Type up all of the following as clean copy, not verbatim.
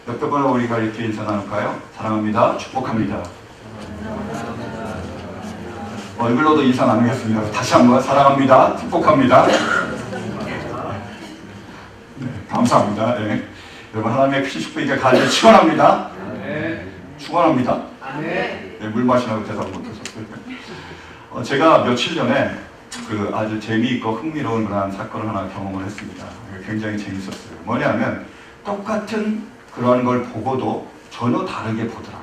몇 번을 우리가 이렇게 인사 나눌까요? 사랑합니다. 축복합니다. 얼굴로도 인사 나누겠습니다. 다시 한번 사랑합니다. 축복합니다. 네, 감사합니다. 네. 여러분 하나님의 크신 축복이니까 가을에 축원합니다. 축원합니다. 네, 물 마시라고 대답 못하셨어요. 제가 며칠 전에 그 아주 재미있고 흥미로운 그런 사건을 하나 경험을 했습니다. 굉장히 재밌었어요. 뭐냐면 똑같은 그런 걸 보고도 전혀 다르게 보더라.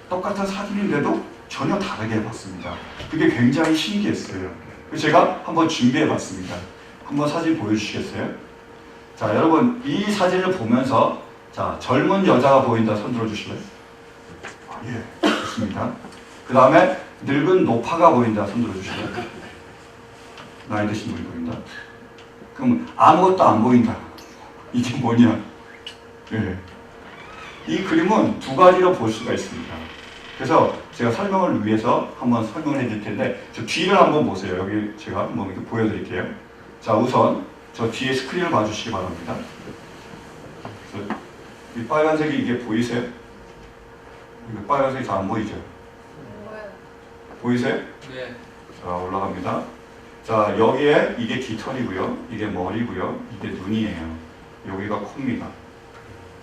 똑같은 사진인데도 전혀 다르게 봤습니다. 그게 굉장히 신기했어요. 그래서 제가 한번 준비해 봤습니다. 한번 사진 보여주시겠어요? 자, 여러분 이 사진을 보면서 자, 젊은 여자가 보인다. 손 들어주실래요? 예, 좋습니다. 그 다음에 늙은 노파가 보인다. 손 들어주실래요? 나이 드신 분이 보인다. 그럼 아무것도 안 보인다. 이게 뭐냐? 예. 이 그림은 두 가지로 볼 수가 있습니다. 그래서 제가 설명을 위해서 한번 설명을 해드릴 텐데 저 뒤를 한번 보세요. 여기 제가 한번 이렇게 보여드릴게요. 자, 우선 저 뒤에 스크린을 봐주시기 바랍니다. 이 빨간색이 이게 보이세요? 이거 빨간색이 잘 안 보이죠? 보이세요? 네. 자, 올라갑니다. 자, 여기에 이게 깃털이고요. 이게 머리고요. 이게 눈이에요. 여기가 코입니다.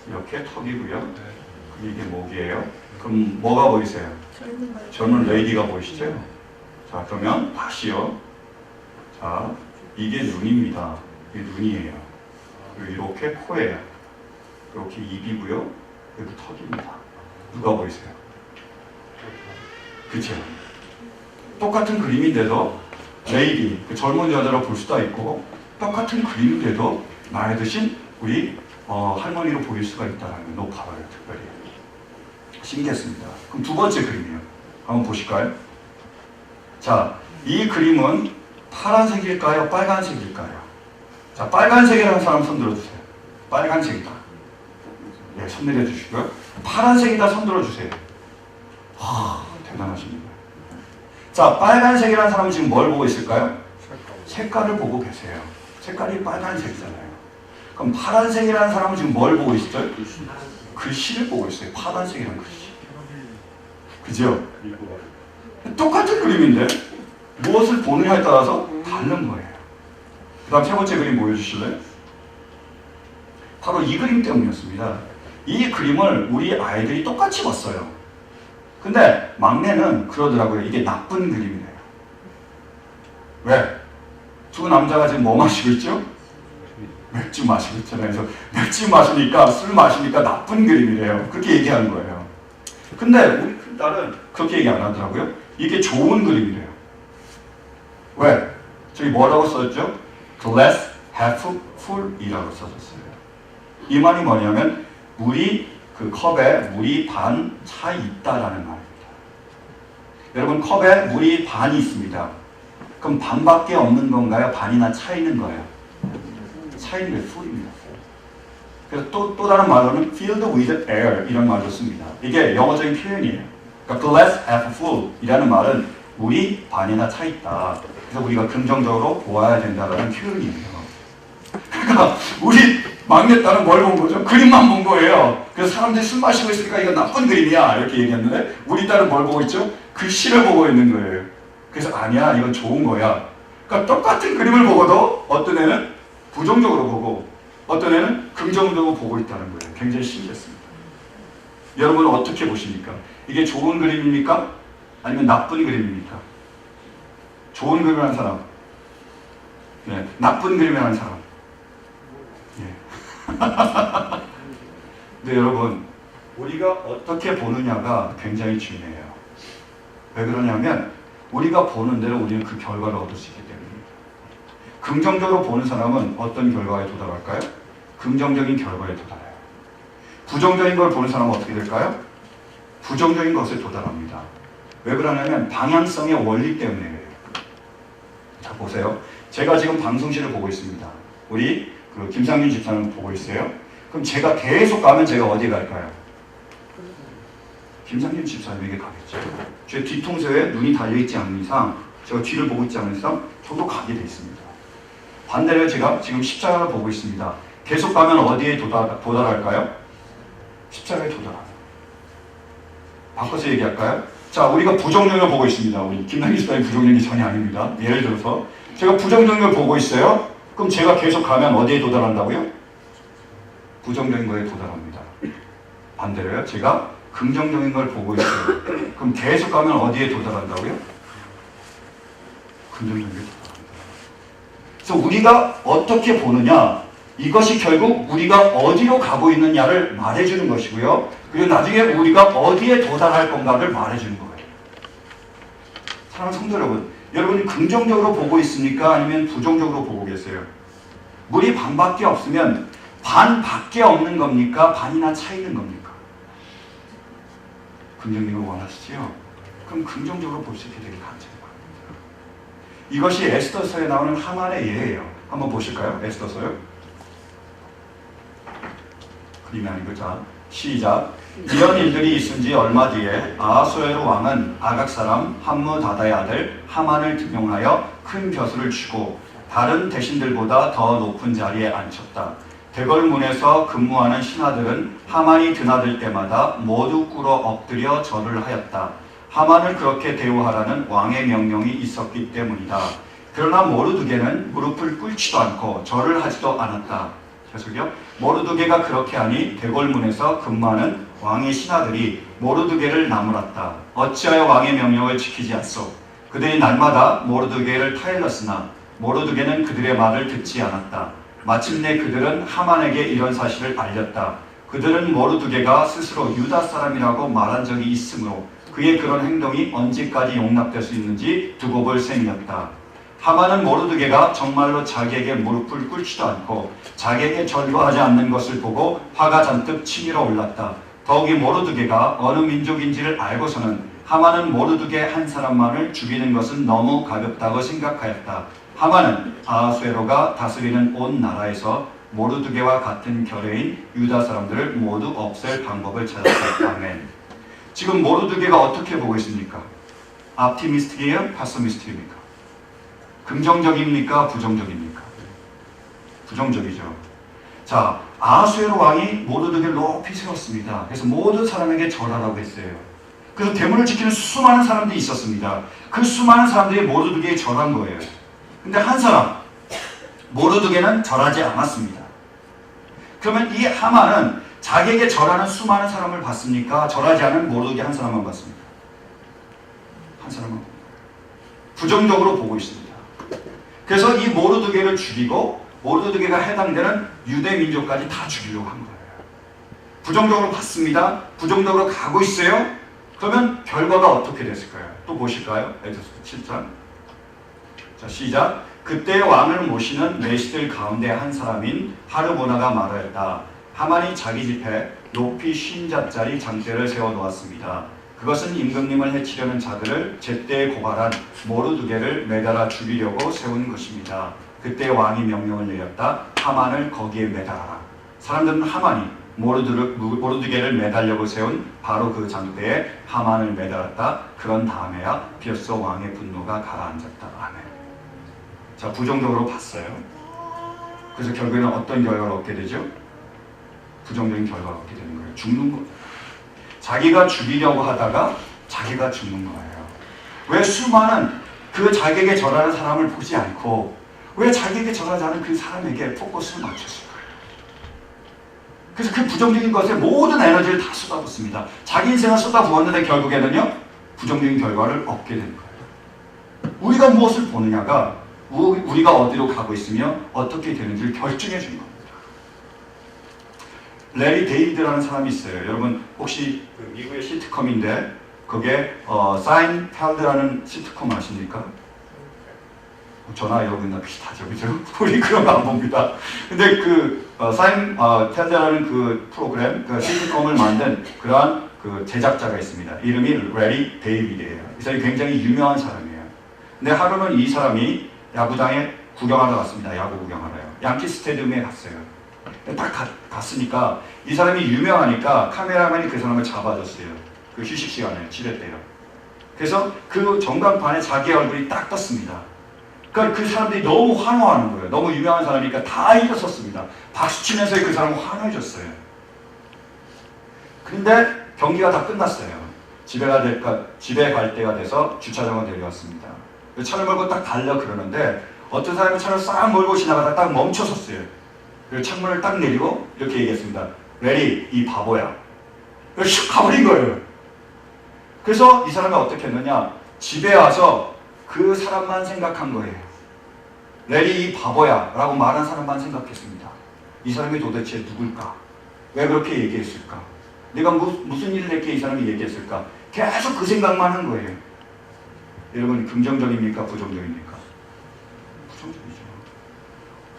이렇게 턱이고요. 이게 목이에요. 그럼 뭐가 보이세요? 젊은 레이디가 보이시죠? 자, 그러면 다시요. 자, 이게 눈입니다. 이게 눈이에요. 이렇게 코예요. 이렇게 입이고요. 여기 턱입니다. 누가 보이세요? 그쵸? 똑같은 그림인데도 레이디, 그 젊은 여자로 볼 수도 있고 똑같은 그림인데도 나이 드신 우리 할머니로 보일 수가 있다는 노파를 특별히 신기했습니다. 그럼 두 번째 그림이에요. 한번 보실까요? 자, 이 그림은 파란색일까요? 빨간색일까요? 자, 빨간색이라는 사람 손 들어주세요. 빨간색이다. 예, 손 내려주시고요. 파란색이다. 손 들어주세요. 대단하십니다. 자, 빨간색이라는 사람은 지금 뭘 보고 있을까요? 색깔을 보고 계세요. 색깔이 빨간색이잖아요. 그럼 파란색이라는 사람은 지금 뭘 보고 있어요? 글씨를 보고 있어요. 파란색이라는 글씨. 그죠? 똑같은 그림인데 무엇을 보느냐에 따라서 다른 거예요. 그 다음 세 번째 그림 보여주실래요? 바로 이 그림 때문이었습니다. 이 그림을 우리 아이들이 똑같이 봤어요. 근데 막내는 그러더라고요. 이게 나쁜 그림이래요. 왜? 두 남자가 지금 뭐 마시고 있죠? 맥주 마시고 있잖아요. 그래서 맥주 마시니까 술 마시니까 나쁜 그림이래요. 그렇게 얘기하는 거예요. 근데 우리 큰 딸은 그렇게 얘기 안 하더라고요. 이게 좋은 그림이래요. 왜? 저기 뭐라고 써졌죠? Glass half full 이라고 써졌어요. 이 말이 뭐냐면 물이 그 컵에 물이 반 차 있다라는 말입니다. 여러분 컵에 물이 반이 있습니다. 그럼 반밖에 없는 건가요? 반이나 차 있는 거예요? 차 있는 게 full입니다. 그래서 또 다른 말로는 filled with air 이런 말도 씁니다. 이게 영어적인 표현이에요. 그러니까 glass half full 이라는 말은 물이 반이나 차 있다. 그래서 우리가 긍정적으로 보아야 된다는 표현이에요. 그러니까 우리 막내딸은 뭘 본 거죠? 그림만 본 거예요. 그래서 사람들이 술 마시고 있으니까 이거 나쁜 그림이야 이렇게 얘기했는데 우리 딸은 뭘 보고 있죠? 글씨를 보고 있는 거예요. 그래서 아니야 이건 좋은 거야. 그러니까 똑같은 그림을 보고도 어떤 애는 부정적으로 보고 어떤 애는 긍정적으로 보고 있다는 거예요. 굉장히 신기했습니다. 여러분은 어떻게 보십니까? 이게 좋은 그림입니까? 아니면 나쁜 그림입니까? 좋은 그림이라는 사람, 네, 나쁜 그림이라는 사람. 근데 여러분 우리가 어떻게 보느냐가 굉장히 중요해요. 왜 그러냐면 우리가 보는 대로 우리는 그 결과를 얻을 수 있기 때문입니다. 긍정적으로 보는 사람은 어떤 결과에 도달할까요? 긍정적인 결과에 도달해요. 부정적인 걸 보는 사람은 어떻게 될까요? 부정적인 것에 도달합니다. 왜 그러냐면 방향성의 원리 때문이에요. 자, 보세요. 제가 지금 방송실을 보고 있습니다. 우리 그 김상윤 집사님 보고 있어요. 그럼 제가 계속 가면 제가 어디 갈까요? 김상윤 집사님에게 가겠죠. 제 뒤통수에 눈이 달려있지 않는 이상, 제가 뒤를 보고 있지 않는 이상 저도 가게 돼 있습니다. 반대로 제가 지금 십자가를 보고 있습니다. 계속 가면 어디에 도달할까요? 십자가에 도달합니다. 바꿔서 얘기할까요? 자, 우리가 부정적을 보고 있습니다. 우리 김남희 집사님 부정적이 전혀 아닙니다. 예를 들어서 제가 부정적을 보고 있어요. 그럼 제가 계속 가면 어디에 도달한다고요? 부정적인 거에 도달합니다. 반대로요. 제가 긍정적인 걸 보고 있어요. 그럼 계속 가면 어디에 도달한다고요? 긍정적인 게 도달합니다. 그래서 우리가 어떻게 보느냐, 이것이 결국 우리가 어디로 가고 있느냐를 말해주는 것이고요. 그리고 나중에 우리가 어디에 도달할 건가를 말해주는 거예요. 사랑하는 성도 여러분, 여러분이 긍정적으로 보고 있습니까? 아니면 부정적으로 보고 계세요? 물이 반밖에 없으면 반밖에 없는 겁니까? 반이나 차 있는 겁니까? 긍정적으로 원하시죠? 그럼 긍정적으로 볼 수 있게 되길 간절히 바랍니다. 이것이 에스더서에 나오는 하만의 예예요. 한번 보실까요? 에스더서요. 그림이 아니고, 자, 시작. 이런 일들이 있은 지 얼마 뒤에 아하수에로 왕은 아각 사람 함므다다의 아들 하만을 등용하여 큰 벼슬을 주고 다른 대신들보다 더 높은 자리에 앉혔다. 대궐문에서 근무하는 신하들은 하만이 드나들 때마다 모두 꿇어 엎드려 절을 하였다. 하만을 그렇게 대우하라는 왕의 명령이 있었기 때문이다. 그러나 모르드게는 무릎을 꿇지도 않고 절을 하지도 않았다. 계속요. 모르드게가 그렇게 하니 대궐문에서 근무하는 왕의 신하들이 모르드게를 나무랐다. 어찌하여 왕의 명령을 지키지 않소? 그들이 날마다 모르드게를 타일렀으나 모르드게는 그들의 말을 듣지 않았다. 마침내 그들은 하만에게 이런 사실을 알렸다. 그들은 모르드게가 스스로 유다 사람이라고 말한 적이 있으므로 그의 그런 행동이 언제까지 용납될 수 있는지 두고 볼 셈이었다. 하만은 모르드게가 정말로 자기에게 무릎을 꿇지도 않고 자기에게 절거하지 않는 것을 보고 화가 잔뜩 치밀어 올랐다. 더욱이 모르드게가 어느 민족인지를 알고서는 하만은 모르드게 한 사람만을 죽이는 것은 너무 가볍다고 생각하였다. 하만은 아하수에로가 다스리는 온 나라에서 모르드게와 같은 결의인 유다 사람들을 모두 없앨 방법을 찾았다. 아멘. 지금 모르드게가 어떻게 보고 있습니까? optimistic이에요? pessimistic입니까? 긍정적입니까? 부정적입니까? 부정적이죠. 자, 아하수에로 왕이 모르드게를 높이 세웠습니다. 그래서 모든 사람에게 절하라고 했어요. 그래서 대문을 지키는 수많은 사람들이 있었습니다. 그 수많은 사람들이 모르드게에 절한 거예요. 근데 한 사람, 모르드게는 절하지 않았습니다. 그러면 이 하만은 자기에게 절하는 수많은 사람을 봤습니까? 절하지 않은 모르드게 한 사람만 봤습니다. 한 사람만 부정적으로 보고 있습니다. 그래서 이 모르드게를 죽이고 모르드게가 해당되는 유대 민족까지 다 죽이려고 한 거예요. 부정적으로 봤습니다. 부정적으로 가고 있어요. 그러면 결과가 어떻게 됐을까요? 또 보실까요? 에스더 7장. 자, 시작. 그때 왕을 모시는 내시들 가운데 한 사람인 하르보나가 말하였다. 하만이 자기 집에 높이 50자짜리 장대를 세워놓았습니다. 그것은 임금님을 해치려는 자들을 제때 고발한 모르드게를 매달아 죽이려고 세운 것입니다. 그때 왕이 명령을 내렸다. 하만을 거기에 매달아라. 사람들은 하만이 모르드게를 매달려고 세운 바로 그 장대에 하만을 매달았다. 그런 다음에야 비로소 왕의 분노가 가라앉았다. 아멘. 자, 부정적으로 봤어요. 그래서 결국에는 어떤 결과를 얻게 되죠? 부정적인 결과를 얻게 되는 거예요. 죽는 거예요. 자기가 죽이려고 하다가 자기가 죽는 거예요. 왜 수많은 그 자기에게 절하는 사람을 보지 않고 왜 자기에게 절하지 않은 그 사람에게 포커스를 맞췄을까요? 그래서 그 부정적인 것에 모든 에너지를 다 쏟아붓습니다. 자기 인생을 쏟아부었는데 결국에는요, 부정적인 결과를 얻게 되는 거예요. 우리가 무엇을 보느냐가 우리가 어디로 가고 있으며 어떻게 되는지를 결정해 준 겁니다. 레리 데이비드라는 사람이 있어요. 여러분 혹시 그 미국의 시트콤인데 그게 사인펠드라는 시트콤 아십니까? 저나 여러분이나 비슷하죠, 그죠? 우리 그런 거 안 봅니다. 근데 그 사인펠드라는 그 프로그램, 그 시트콤을 만든 그러한 그 제작자가 있습니다. 이름이 레리 데이비드예요. 이 사람이 굉장히 유명한 사람이에요. 근데 하루는 이 사람이 야구장에 구경하러 갔습니다. 야구 구경하러요. 양키 스테디움에 갔어요. 딱 갔으니까 이 사람이 유명하니까 카메라맨이 그 사람을 잡아줬어요. 그 휴식 시간에 지냈대요. 그래서 그 전광판에 자기 얼굴이 딱 떴습니다. 그러니까 그 사람들이 너무 환호하는 거예요. 너무 유명한 사람이니까 다 일어섰습니다. 박수 치면서 그 사람을 환호해줬어요. 근데 경기가 다 끝났어요. 집에 갈 때가 돼서 주차장으로 내려왔습니다. 차를 몰고 딱 달려 그러는데 어떤 사람이 차를 싹 몰고 지나가다 딱 멈춰섰어요. 그리고 창문을 딱 내리고 이렇게 얘기했습니다. 레리, 이 바보야. 슉 가버린 거예요. 그래서 이 사람이 어떻게 했느냐, 집에 와서 그 사람만 생각한 거예요. 레리, 이 바보야 라고 말한 사람만 생각했습니다. 이 사람이 도대체 누굴까? 왜 그렇게 얘기했을까? 내가 무슨 일을 했기에 이 사람이 얘기했을까? 계속 그 생각만 한 거예요. 여러분, 긍정적입니까? 부정적입니까? 부정적이죠.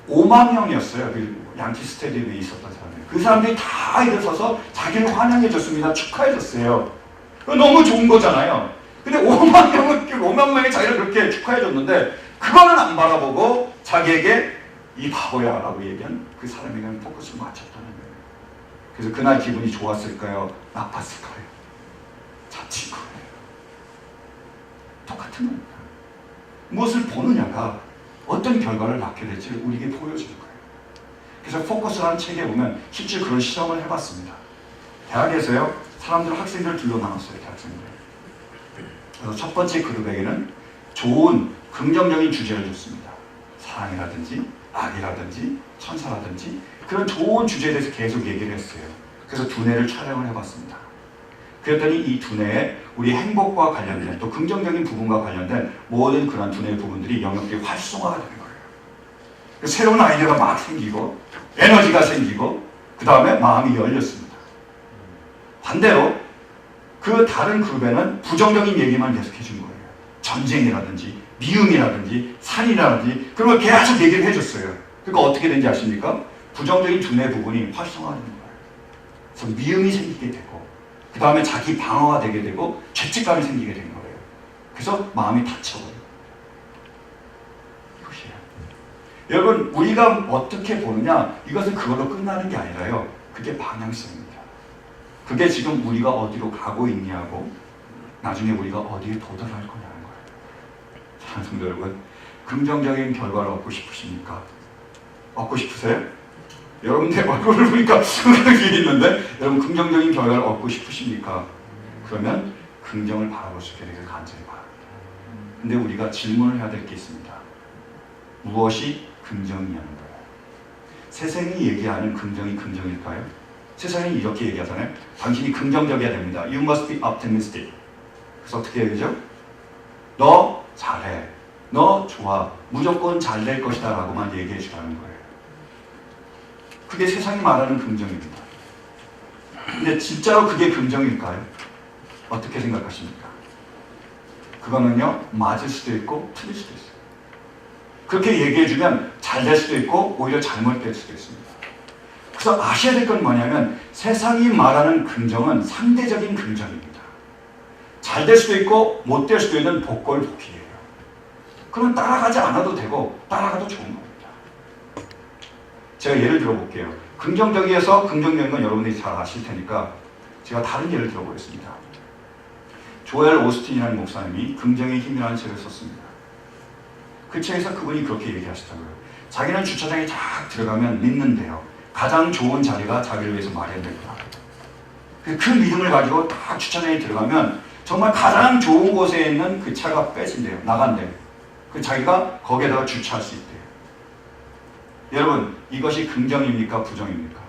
5만 명이었어요. 그 양키 스테디움에 있었던 사람들. 그 사람들이 다 일어서서 자기를 환영해줬습니다. 축하해줬어요. 너무 좋은 거잖아요. 근데 5만 명이 자기를 그렇게 축하해줬는데 그거는 안 바라보고 자기에게 이 바보야 라고 얘기한 그 사람에게는 포커스를 맞췄다는 거예요. 그래서 그날 기분이 좋았을까요? 나빴을까요? 자칫 거예요. 똑같은 겁니다. 무엇을 보느냐가 어떤 결과를 낳게 될지 우리에게 보여주는 거예요. 그래서 포커스라는 책에 보면 실제 그런 실험을 해봤습니다. 대학에서요, 학생들을 둘로 나눴어요. 대학생들. 그래서 첫 번째 그룹에게는 좋은 긍정적인 주제를 줬습니다. 사랑이라든지 악이라든지 천사라든지 그런 좋은 주제에 대해서 계속 얘기를 했어요. 그래서 두뇌를 촬영을 해봤습니다. 그랬더니 이 두뇌에 우리 행복과 관련된 또 긍정적인 부분과 관련된 모든 그런 두뇌 부분들이 영역들이 활성화가 되는 거예요. 새로운 아이디어가 막 생기고 에너지가 생기고 그 다음에 마음이 열렸습니다. 반대로 그 다른 그룹에는 부정적인 얘기만 계속 해준 거예요. 전쟁이라든지 미움이라든지 산이라든지 그런 걸 계속 얘기를 해줬어요. 그러니까 어떻게 되는지 아십니까? 부정적인 두뇌 부분이 활성화되는 거예요. 그래서 미움이 생기게 되고 그 다음에 자기 방어가 되게 되고 죄책감이 생기게 되는 거예요. 그래서 마음이 닫혀버려요. 이것이에요. 여러분, 우리가 어떻게 보느냐, 이것은 그걸로 끝나는 게 아니라요, 그게 방향성입니다. 그게 지금 우리가 어디로 가고 있냐고 나중에 우리가 어디에 도달할 거냐는 거예요. 사랑하는 성도 여러분, 긍정적인 결과를 얻고 싶으십니까? 얻고 싶으세요? 여러분들 얼굴을 보니까 그게 있는데, 여러분 긍정적인 결과를 얻고 싶으십니까? 그러면 긍정을 바라볼 수 있게 되길 간절히 바랍니다. 근데 우리가 질문을 해야 될 게 있습니다. 무엇이 긍정이냐는 거예요. 세상이 얘기하는 긍정이 긍정일까요? 세상이 이렇게 얘기하잖아요. 당신이 긍정적이어야 됩니다. You must be optimistic. 그래서 어떻게 얘기하죠? 너 잘해. 너 좋아. 무조건 잘 될 것이다 라고만 얘기해 주라는 거예요. 그게 세상이 말하는 긍정입니다. 근데 진짜로 그게 긍정일까요? 어떻게 생각하십니까? 그거는요, 맞을 수도 있고 틀릴 수도 있어요. 그렇게 얘기해주면 잘 될 수도 있고 오히려 잘못될 수도 있습니다. 그래서 아셔야 될 건 뭐냐면 세상이 말하는 긍정은 상대적인 긍정입니다. 잘 될 수도 있고 못 될 수도 있는 복골복이에요. 그럼 따라가지 않아도 되고 따라가도 좋은 겁니다. 제가 예를 들어볼게요. 긍정적이어서 긍정적인 건 여러분들이 잘 아실 테니까 제가 다른 예를 들어보겠습니다. 조엘 오스틴이라는 목사님이 긍정의 힘이라는 책을 썼습니다. 그 책에서 그분이 그렇게 얘기하시더라고요. 자기는 주차장에 쫙 들어가면 믿는데요, 가장 좋은 자리가 자기를 위해서 마련됐구나. 그 믿음을 가지고 딱 주차장에 들어가면 정말 가장 좋은 곳에 있는 그 차가 빼진대요. 나간대요. 그 자기가 거기에다가 주차할 수 있대요. 여러분, 이것이 긍정입니까? 부정입니까?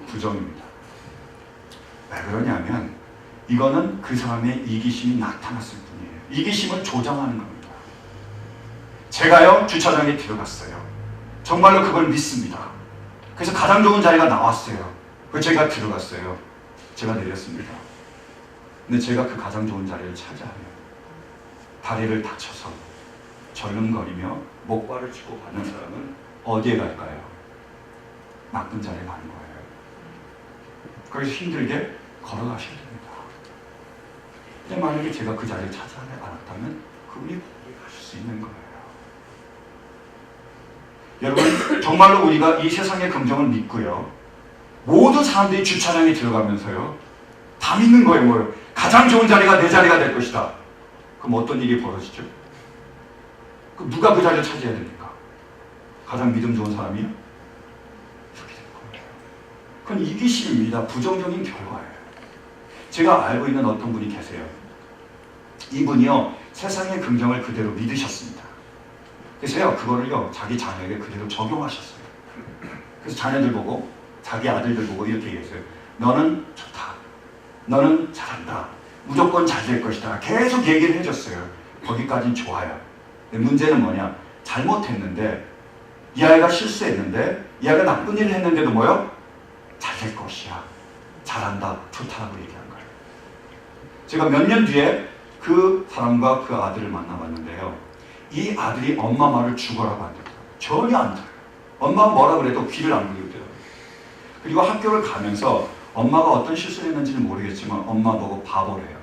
부정입니다. 왜 그러냐면 이거는 그 사람의 이기심이 나타났을 뿐이에요. 이기심을 조장하는 겁니다. 제가요, 주차장에 들어갔어요. 정말로 그걸 믿습니다. 그래서 가장 좋은 자리가 나왔어요. 그래서 제가 들어갔어요. 제가 내렸습니다. 근데 제가 그 가장 좋은 자리를 차지하면 다리를 다쳐서 절름거리며 목발을 짚고 가는 사람은 어디에 갈까요? 나쁜 자리에 가는 거예요. 그래서 힘들게 걸어가셔야 됩니다. 근데 만약에 제가 그 자리를 차지하지 않았다면 그분이 거기에 가실 수 있는 거예요. 여러분, 정말로 우리가 이 세상의 긍정을 믿고요, 모든 사람들이 주차장에 들어가면서요 다 믿는 거예요. 뭐예요? 가장 좋은 자리가 내 자리가 될 것이다. 그럼 어떤 일이 벌어지죠? 그럼 누가 그 자리를 차지해야 됩니까? 가장 믿음 좋은 사람이요? 이렇게 될 거예요. 그 그건 이기심입니다. 부정적인 결과예요. 제가 알고 있는 어떤 분이 계세요. 이분이요, 세상의 긍정을 그대로 믿으셨습니다. 그래서요, 그거를요, 자기 자녀에게 그대로 적용하셨어요. 그래서 자녀들 보고, 자기 아들들 보고 이렇게 얘기했어요. 너는 좋다. 너는 잘한다. 무조건 잘 될 것이다. 계속 얘기를 해줬어요. 거기까지는 좋아요. 근데 문제는 뭐냐? 잘못했는데, 이 아이가 실수했는데, 이 아이가 나쁜 일을 했는데도 뭐요? 잘 될 것이야. 잘한다. 좋다라고 얘기한 거예요. 제가 몇 년 뒤에 그 사람과 그 아들을 만나봤는데요. 이 아들이 엄마 말을 죽어라고 안 듣더라고요. 전혀 안 들어요. 엄마가 뭐라 그래도 귀를 안 기울이더라고요. 그리고 학교를 가면서 엄마가 어떤 실수를 했는지는 모르겠지만 엄마 보고 바보래요.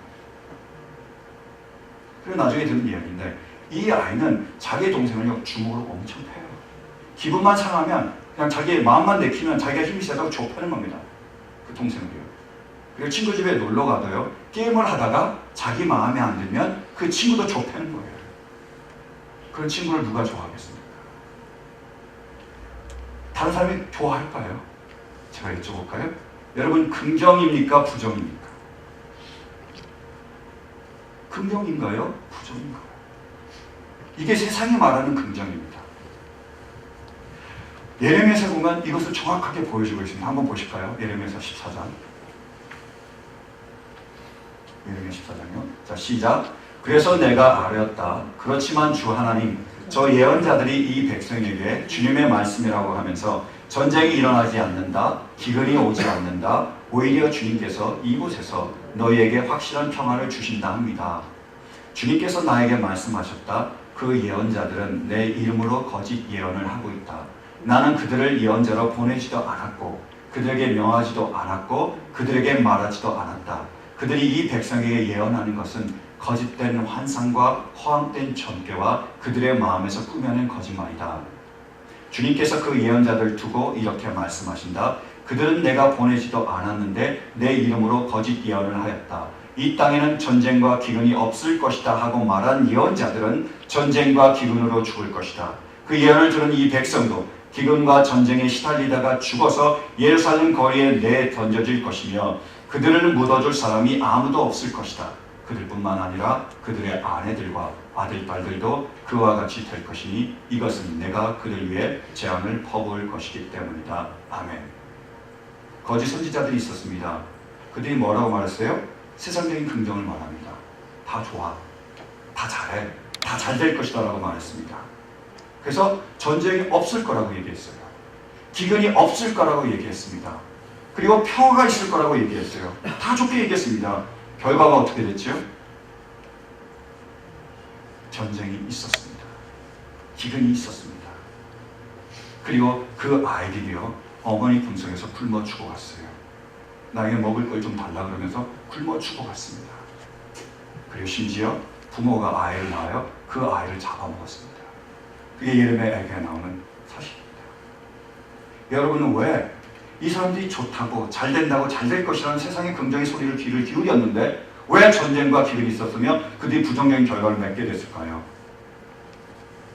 그리고 나중에 들은 이야기인데 이 아이는 자기 동생을 주먹으로 엄청 패요. 기분만 상하면 그냥 자기의 마음만 내키면 자기가 힘이 세다고 좁혀는 겁니다. 그 동생을요. 그리고 친구 집에 놀러 가도요. 게임을 하다가 자기 마음에 안 들면 그 친구도 좁혀는 거예요. 그런 친구를 누가 좋아하겠습니까? 다른 사람이 좋아할까요? 제가 여쭤볼까요? 여러분 긍정입니까? 부정입니까? 긍정인가요? 부정인가요? 이게 세상이 말하는 긍정입니다. 예레미야서 보면 이것을 정확하게 보여주고 있습니다. 한번 보실까요? 예레미야서 14장. 예레미야 14장요. 자, 시작. 그래서 내가 아뢰었다. 그렇지만 주 하나님, 저 예언자들이 이 백성에게 주님의 말씀이라고 하면서 전쟁이 일어나지 않는다, 기근이 오지 않는다, 오히려 주님께서 이곳에서 너희에게 확실한 평화를 주신다 합니다. 주님께서 나에게 말씀하셨다. 그 예언자들은 내 이름으로 거짓 예언을 하고 있다. 나는 그들을 예언자로 보내지도 않았고 그들에게 명하지도 않았고 그들에게 말하지도 않았다. 그들이 이 백성에게 예언하는 것은 거짓된 환상과 허황된 전개와 그들의 마음에서 꾸며낸 거짓말이다. 주님께서 그 예언자들 두고 이렇게 말씀하신다. 그들은 내가 보내지도 않았는데 내 이름으로 거짓 예언을 하였다. 이 땅에는 전쟁과 기근이 없을 것이다 하고 말한 예언자들은 전쟁과 기근으로 죽을 것이다. 그 예언을 들은 이 백성도 기근과 전쟁에 시달리다가 죽어서 예루살렘 거리에 내던져질 것이며 그들을 묻어줄 사람이 아무도 없을 것이다. 그들뿐만 아니라 그들의 아내들과 아들, 딸들도 그와 같이 될 것이니 이것은 내가 그들 위해 재앙을 퍼부을 것이기 때문이다. 아멘. 거짓 선지자들이 있었습니다. 그들이 뭐라고 말했어요? 세상적인 긍정을 말합니다. 다 좋아, 다 잘해, 다 잘 될 것이다 라고 말했습니다. 그래서 전쟁이 없을 거라고 얘기했어요. 기근이 없을 거라고 얘기했습니다. 그리고 평화가 있을 거라고 얘기했어요. 다 좋게 얘기했습니다. 결과가 어떻게 됐죠? 전쟁이 있었습니다. 기근이 있었습니다. 그리고 그 아이들이요, 어머니 품속에서 굶어 죽어갔어요. 나에게 먹을 걸 좀 달라 그러면서 굶어 죽어갔습니다. 그리고 심지어 부모가 아이를 낳아요. 그 아이를 잡아먹었습니다. 그게 예레미야에게 나오는 사실입니다. 여러분은 왜 이 사람들이 좋다고 잘 된다고 잘 될 것이라는 세상의 긍정의 소리를 귀를 기울였는데 왜 전쟁과 기근이 있었으며 그들이 부정적인 결과를 맺게 됐을까요?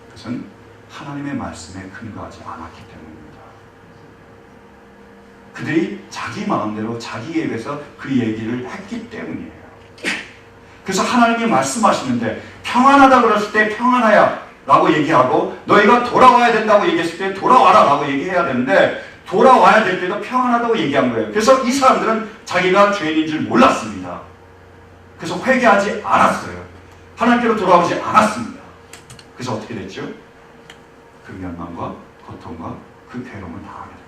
그것은 하나님의 말씀에 근거하지 않았기 때문입니다. 그들이 자기 마음대로 자기에 의해서 그 얘기를 했기 때문이에요. 그래서 하나님이 말씀하시는데 평안하다 그랬을 때 평안하야 라고 얘기하고 너희가 돌아와야 된다고 얘기했을 때 돌아와라 라고 얘기해야 되는데 돌아와야 될 때도 평안하다고 얘기한 거예요. 그래서 이 사람들은 자기가 죄인인 줄 몰랐습니다. 그래서 회개하지 않았어요. 하나님께로 돌아오지 않았습니다. 그래서 어떻게 됐죠? 그 멸망과 고통과 그 괴로움을 당하게 됩니다.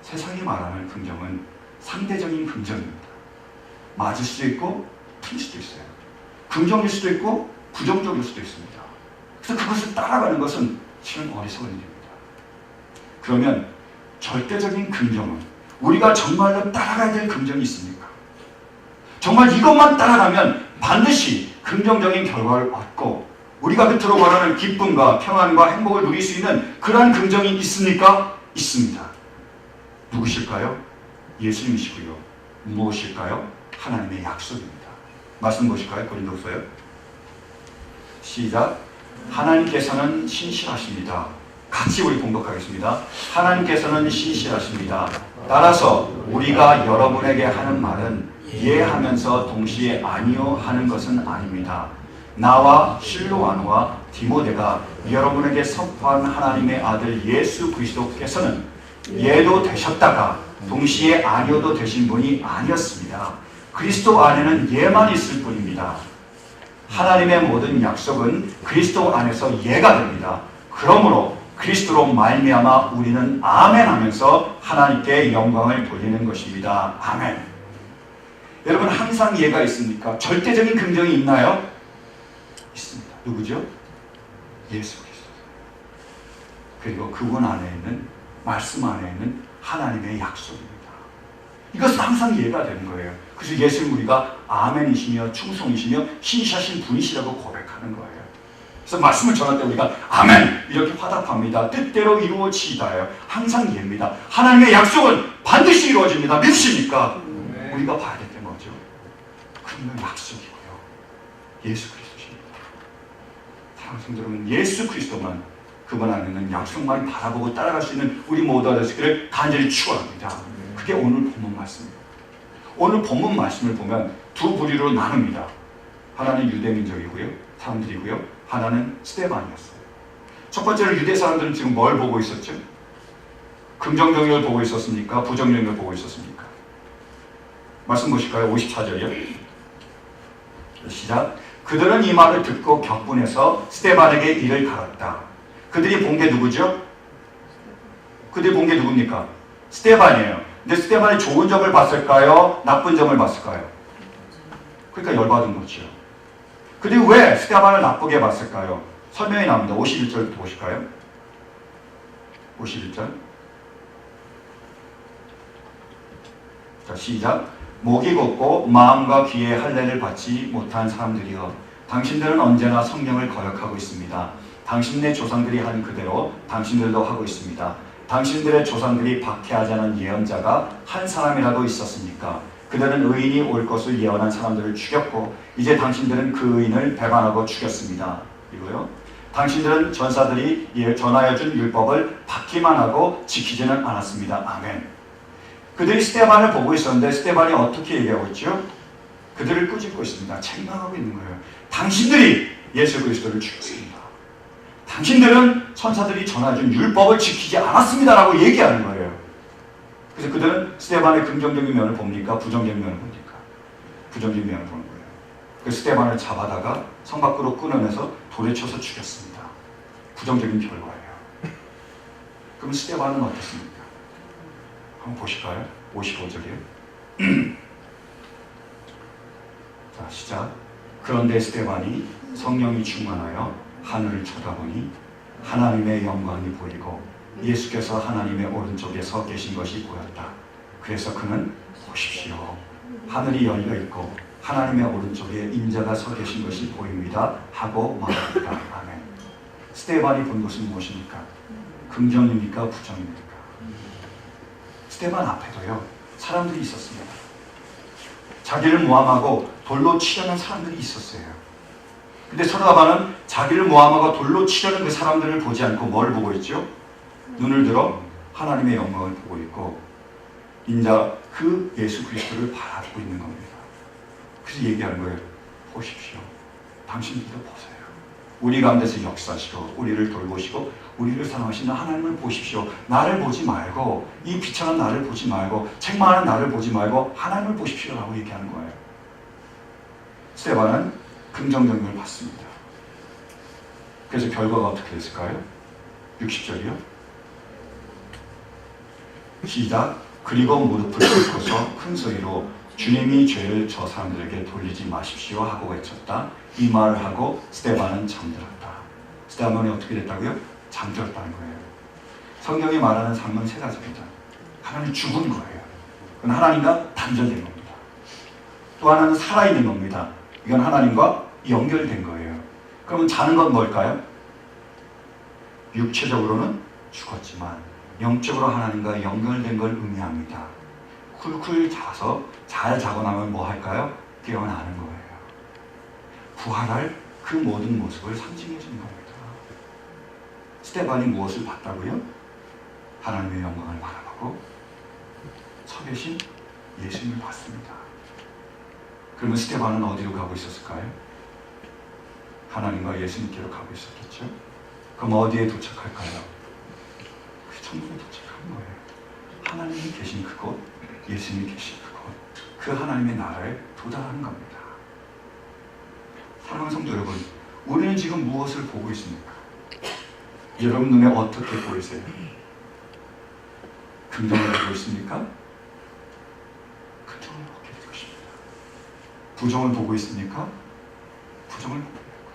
세상이 말하는 긍정은 상대적인 긍정입니다. 맞을 수도 있고 틀릴 수도 있어요. 긍정일 수도 있고 부정적일 수도 있습니다. 그래서 그것을 따라가는 것은 실은 어리석은 일입니다. 그러면 절대적인 긍정은 우리가 정말로 따라가야 될 긍정이 있습니까? 정말 이것만 따라가면 반드시 긍정적인 결과를 얻고 우리가 겉으로 말하는 기쁨과 평안과 행복을 누릴 수 있는 그러한 긍정이 있습니까? 있습니다. 누구실까요? 예수님이시고요. 무엇일까요? 하나님의 약속입니다. 말씀 보실까요? 고린도서요. 시작. 하나님께서는 신실하십니다. 같이 우리 공독하겠습니다. 하나님께서는 신실하십니다. 따라서 우리가 여러분에게 하는 말은 이해하면서 동시에 아니요 하는 것은 아닙니다. 나와 실로아노와 디모데가 여러분에게 선포한 하나님의 아들 예수 그리스도께서는 예도 되셨다가 동시에 아니요도 되신 분이 아니었습니다. 그리스도 안에는 예만 있을 뿐입니다. 하나님의 모든 약속은 그리스도 안에서 예가 됩니다. 그러므로 그리스도로 말미암아 우리는 아멘 하면서 하나님께 영광을 돌리는 것입니다. 아멘. 여러분 항상 예가 있습니까? 절대적인 긍정이 있나요? 있습니다. 누구죠? 예수 그리스도. 그리고 그분 안에 있는 말씀 안에 있는 하나님의 약속입니다. 이것은 항상 이해가 되는 거예요. 그래서 예수님 우리가 아멘이시며 충성이시며 신실하신 분이시라고 고백하는 거예요. 그래서 말씀을 전할 때 우리가 아멘 이렇게 화답합니다. 뜻대로 이루어지다예요. 항상 예입니다. 하나님의 약속은 반드시 이루어집니다. 믿으십니까? 우리가 봐야 되는 거죠. 그러면 약속이고요. 예수 그리스도십니다. 사랑하는 성도 여러분, 예수 그리스도만 그분 안에 있는 약속만 바라보고 따라갈 수 있는 우리 모두가 되시기를 간절히 축원합니다. 그게 오늘 본문 말씀입니다. 오늘 본문 말씀을 보면 두 부류로 나눕니다. 하나는 유대 민족이고요, 사람들이고요. 하나는 스데반이었어요. 첫 번째로 유대 사람들은 지금 뭘 보고 있었죠? 긍정적을 보고 있었습니까? 부정적을 보고 있었습니까? 말씀 보실까요? 54절이요. 시작. 그들은 이 말을 듣고 격분해서 스데반에게 이를 갈았다. 그들이 본 게 누구죠? 그들이 본 게 누굽니까? 스데반이에요. 근데 스데반이 좋은 점을 봤을까요? 나쁜 점을 봤을까요? 그러니까 열받은 거죠. 그리고 왜 스데반을 나쁘게 봤을까요? 설명이 나옵니다. 51절부터 보실까요? 51절. 자, 시작. 목이 곧고 마음과 귀에 할례를 받지 못한 사람들이여, 당신들은 언제나 성령을 거역하고 있습니다. 당신네 조상들이 한 그대로 당신들도 하고 있습니다. 당신들의 조상들이 박해하지 않은 예언자가 한 사람이라도 있었습니까? 그들은 의인이 올 것을 예언한 사람들을 죽였고 이제 당신들은 그 의인을 배반하고 죽였습니다. 이거요. 당신들은 전사들이 전하여 준 율법을 받기만 하고 지키지는 않았습니다. 아멘. 그들이 스데반을 보고 있었는데 스데반이 어떻게 얘기하고 있죠? 그들을 꾸짖고 있습니다. 책망하고 있는 거예요. 당신들이 예수 그리스도를 죽였습니다. 당신들은 천사들이 전해준 율법을 지키지 않았습니다라고 얘기하는 거예요. 그래서 그들은 스데반의 긍정적인 면을 봅니까? 부정적인 면을 봅니까? 부정적인 면을 보는 거예요. 그래서 스데반을 잡아다가 성 밖으로 끌어내서 돌에 쳐서 죽였습니다. 부정적인 결과예요. 그럼 스데반은 어떻습니까? 한번 보실까요? 55절이에요. 자, 시작. 그런데 스데반이 성령이 충만하여 하늘을 쳐다보니 하나님의 영광이 보이고 예수께서 하나님의 오른쪽에 서 계신 것이 보였다. 그래서 그는 보십시오, 하늘이 열려 있고 하나님의 오른쪽에 인자가 서 계신 것이 보입니다 하고 말합니다. 아멘. 스데반이 본 것은 무엇입니까? 긍정입니까? 부정입니까? 스데반 앞에도요 사람들이 있었습니다. 자기를 모함하고 돌로 치려는 사람들이 있었어요. 근데 스데반은 자기를 모함하고 돌로 치려는 그 사람들을 보지 않고 뭘 보고 있죠? 눈을 들어 하나님의 영광을 보고 있고 인자 그 예수 그리스도를 바라보고 있는 겁니다. 그래서 얘기하는 거예요. 보십시오. 당신들도 보세요. 우리 가운데서 역사하시고 우리를 돌보시고 우리를 사랑하시는 하나님을 보십시오. 나를 보지 말고 이 비참한 나를 보지 말고 책망하는 나를 보지 말고 하나님을 보십시오라고 얘기하는 거예요. 스데반은 긍정적인 받습니다. 그래서 결과가 어떻게 됐을까요? 60절이요. 시작. 그리고 무릎을 꿇고서 큰 소리로 주님이 죄를 저 사람들에게 돌리지 마십시오 하고 외쳤다. 이 말을 하고 스데반은 잠들었다. 스데반이 어떻게 됐다고요? 잠들었다는 거예요. 성경이 말하는 삶은 세 가지입니다. 하나는 죽은 거예요. 그건 하나님과 단절된 겁니다. 또 하나는 살아있는 겁니다. 이건 하나님과 연결된 거예요. 그러면 자는 건 뭘까요? 육체적으로는 죽었지만 영적으로 하나님과 연결된 걸 의미합니다. 쿨쿨 자서 잘 자고 나면 뭐 할까요? 깨어나는 거예요. 부활할 그 모든 모습을 상징해 주는 겁니다. 스데반이 무엇을 봤다고요? 하나님의 영광을 바라보고 서 계신 예수님을 봤습니다. 그러면 스데반은 어디로 가고 있었을까요? 하나님과 예수님께로 가고 있었겠죠. 그럼 어디에 도착할까요? 그 천국에 도착한 거예요. 하나님이 계신 그곳, 예수님이 계신 그곳, 그 하나님의 나라에 도달하는 겁니다. 사랑하는 성도 여러분, 우리는 지금 무엇을 보고 있습니까? 여러분 눈에 어떻게 보이세요? 긍정을 보고 있습니까? 긍정을 보게 될 것입니다. 부정을 보고 있습니까? 부정을 보게 될 거예요.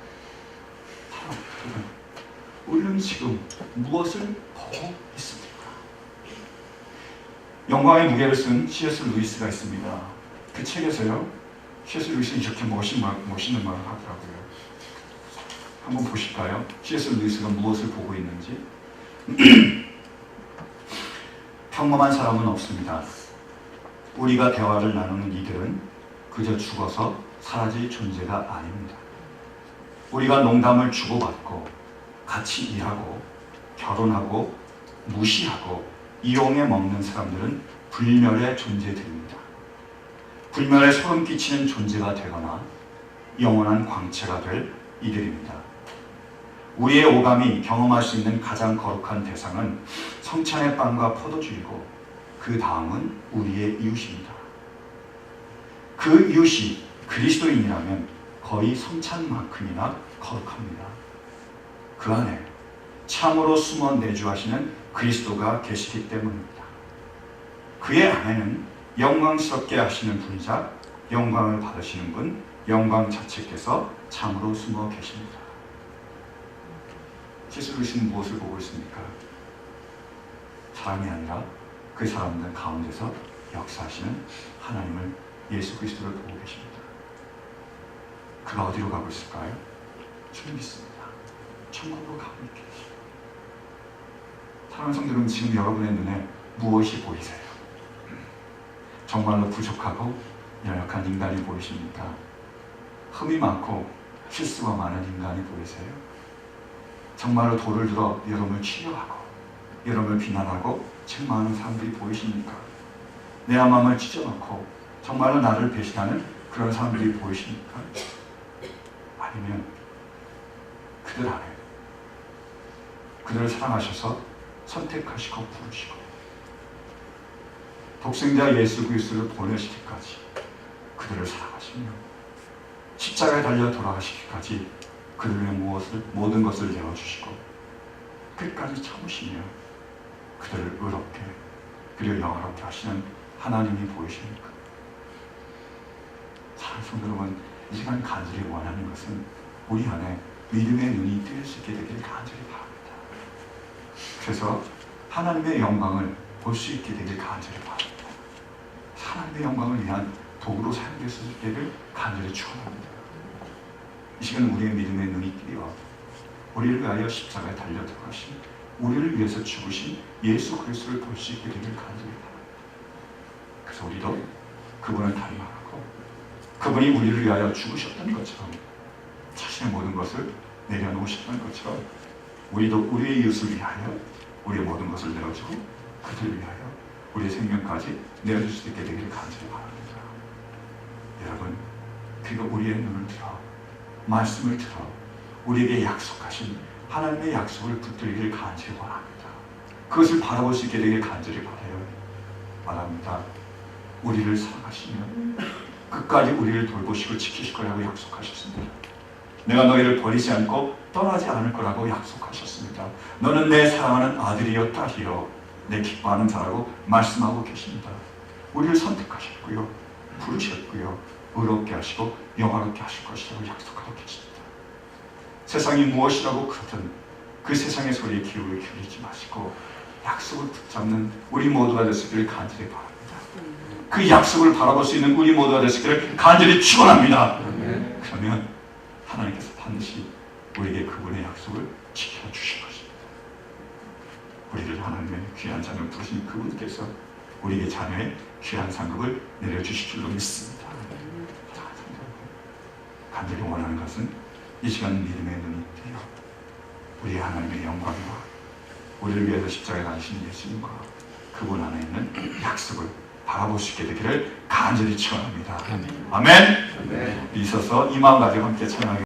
사랑하는 우리는 지금 무엇을 보고 있습니까? 영광의 무게를 쓴 C.S. 루이스가 있습니다. 그 책에서요, C.S. 루이스는 이렇게 멋있는 말을 하더라고요. 한번 보실까요? C.S. 루이스가 무엇을 보고 있는지. 평범한 사람은 없습니다. 우리가 대화를 나누는 이들은 그저 죽어서 사라질 존재가 아닙니다. 우리가 농담을 주고받고 같이 일하고 결혼하고 무시하고 이용해 먹는 사람들은 불멸의 존재들입니다. 불멸에 소름 끼치는 존재가 되거나 영원한 광채가 될 이들입니다. 우리의 오감이 경험할 수 있는 가장 거룩한 대상은 성찬의 빵과 포도주이고 그 다음은 우리의 이웃입니다. 그 이웃이 그리스도인이라면 거의 성찬만큼이나 거룩합니다. 그 안에 참으로 숨어 내주하시는 그리스도가 계시기 때문입니다. 그의 안에는 영광스럽게 하시는 분이자 영광을 받으시는 분, 영광 자체께서 참으로 숨어 계십니다. C.S. 루이스는 무엇을 보고 있습니까? 사람이 아니라 그 사람들 가운데서 역사하시는 하나님을, 예수 그리스도를 보고 계십니다. 그가 어디로 가고 있을까요? 주님 믿습니다. 천국으로 가고 있겠습니다. 사랑하는 성도 여러분, 지금 여러분의 눈에 무엇이 보이세요? 정말로 부족하고 연약한 인간이 보이십니까? 흠이 많고 실수가 많은 인간이 보이세요? 정말로 돌을 들어 여러분을 치료하고 여러분을 비난하고 책망하는 사람들이 보이십니까? 내 마음을 찢어놓고 정말로 나를 배신하는 그런 사람들이 보이십니까? 아니면 그들 안에 그들을 사랑하셔서 선택하시고 부르시고 독생자 예수 그리스도를 보내시기까지 그들을 사랑하시며 십자가에 달려 돌아가시기까지 그들을 위해 모든 것을 내어주시고 끝까지 참으시며 그들을 의롭게 그리고 영화롭게 하시는 하나님이 보이십니까? 사랑하는 성도 여러분, 이 시간 간절히 원하는 것은 우리 안에 믿음의 눈이 뜰 수 있게 되기를 간절히 바랍니다. 그래서 하나님의 영광을 볼 수 있게 되길 간절히 바랍니다. 하나님의 영광을 위한 도구로 사용될 수 있기를 간절히 축원합니다. 이 시간 우리의 믿음의 눈이 뜨여 우리를 위하여 십자가에 달려 들어가신, 우리를 위해서 죽으신 예수 그리스도를 볼 수 있게 되길 간절히 바랍니다. 그래서 우리도 그분을 닮아가고 그분이 우리를 위하여 죽으셨던 것처럼 자신의 모든 것을 내려놓으셨던 것처럼 우리도 우리의 이웃을 위하여 우리의 모든 것을 내어주고 그들을 위하여 우리의 생명까지 내어줄 수 있게 되기를 간절히 바랍니다. 여러분, 그리고 우리의 눈을 들어 말씀을 들어 우리에게 약속하신 하나님의 약속을 붙들기를 간절히 원합니다. 그것을 바라볼 수 있게 되기를 간절히 바랍니다. 우리를 사랑하시며 끝까지 우리를 돌보시고 지키실 거라고 약속하셨습니다. 내가 너희를 버리지 않고 떠나지 않을 거라고 약속하셨습니다. 너는 내 사랑하는 아들이요 딸이요 내 기뻐하는 자라고 말씀하고 계십니다. 우리를 선택하셨고요, 부르셨고요, 의롭게 하시고 영화롭게 하실 것이라고 약속하고 계십니다. 세상이 무엇이라고 그러든 그 세상의 소리에 귀를 기울이지 마시고 약속을 붙잡는 우리 모두가 되시기를 간절히 바랍니다. 그 약속을 바라볼 수 있는 우리 모두가 되시기를 간절히 축원합니다. 그러면 하나님께서 반드시 우리에게 그분의 약속을 지켜주실 것입니다. 우리를 하나님의 귀한 자녀 부르신 그분께서 우리에게 자녀의 귀한 상급을 내려주실 줄로 믿습니다. 간절히 원하는 것은 이 시간 믿음의 눈이 뜨여 우리 하나님의 영광과 우리를 위해서 십자가에 가신 예수님과 그분 안에 있는 약속을 바라볼 수 있게 되기를 간절히 축원합니다. 아멘. 아멘. 네. 있어서 이 마음 가지고 함께 찬양하겠습니다.